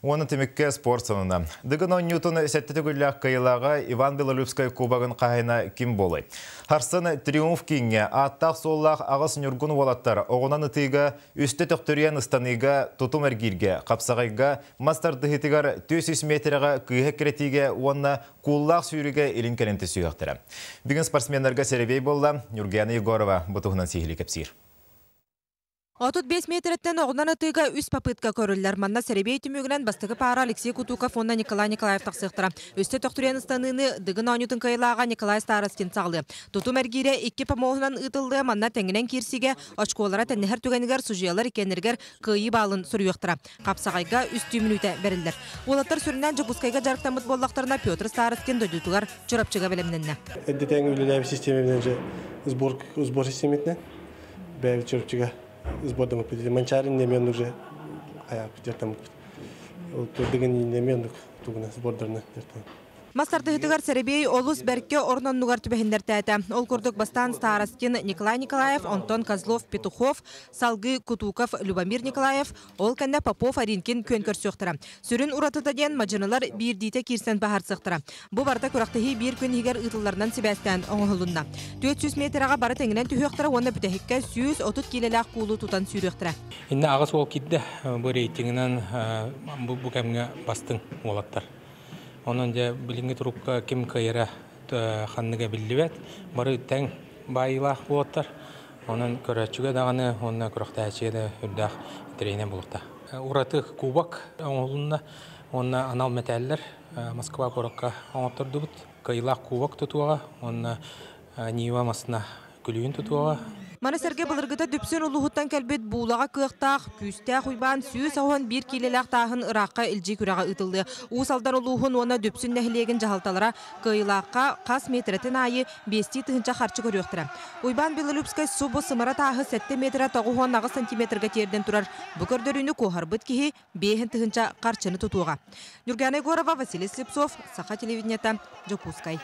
Оны темекке спорт сонына. Дыгын он Ньютон сәттеті күлләк кайылаға Иван Белолюбскай кубагын қайына ким болай. Харсын триумф кинге аттақ соллақ ағыс нүргін олаттар оғынан ұтыға үсті төқтөриян ұстаныға тұтым әргирге, қапсағайға, мастар дұхетігар 200 метрға күйі керетіге онына куллақ сүйріге елін кәленті сүйіқтірі. Бүгін спортсменлерге серебей болды, Нургияна Егорова бұтығынан сейхілі кепсир. 35 метреттен оғынан ұтыға үс папытқа көрілдер. Манна сәребей түмігінен бастығы пара Алексей Кутуков онна Николай Николаев тақсықтыра. Өсті тоқтырен ұстаныны дығын оңютын кайылаға Николай Старостин сағылы. Тұту мәргері 2 памоғынан ұтылды. Манна тәңінен керсіге очколара тәннехер түгенігер сужиялар екенергер күйі балын сүріуқтыра. Қапсағайға үсті минуты бәрілдер. Олаттар сүрінен Жабускайға жарықтамыт боллақтарына Петр Старостин дөдітуғар чұрапчыға білімненне. Сбордом определили. Манчарин не мен уже, где там, не мен тугна сбордарны. Мастардыгытыгар сәребей олус бәркке орноннугар түбәхіндер тәті. Ол күрдік бастан Старостин Николай Николаев, Антон Козлов, Петухов, Салгы Кутуков, Любомир Николаев, ол кәнді Попов Аринкин көн көрсөқтіра. Сүрін ұратыдаден мажынылар бір дейті кирсен бағар сықтыра. Бұ барда көрақтығы бір көн егер ұтыларынан себәстен оңғылынна. 400 метраға бары тәңінен түхіқтіра, оны бүтәхікке 130 келеләқ қулы тұтан сүйріқтіра. Инна ағыз ол кетті бұл рейтингінен бұл кәмге бастың олаттар. Onun da bilingi turukka kim kayıra xanlıga bildivet. Barı təng bayılaq boğatlar. Onun körəçüge dağını, onun körəqtə həçiyə də ürdaq direyine buluqda. Uratı kubak oğlunda, onun anal metəller Moskva körəqqa oğatırdı bud. Kayılaq kubak tutuğa, onun Niva masına külüyün tutuğa. Мана сәрге бұлырғыта дүпсін ұлығыттан кәлбет бұлаға күйіқтақ, күйістәқ ұйбан, сүйіс ауын бір келеләқ тағын ұраққа үлжі күраға ұтылды. Усалдан ұлығын оны дүпсін нәхілеген жағалталара күйілаққа қас метретін айы 5 тұхынша қарчы көріқтірі. Ұйбан Белолюбскай сұбы сымыра тағы 7 метра тоғуған ағы сантиметрға терден тұрар. Бүкірдіріні көғар бұт кеге 5 тұхынша қарчыны тұтуға. Нургияна Егорова, Василий Слепцов, Саха телевидениета, Жокускай.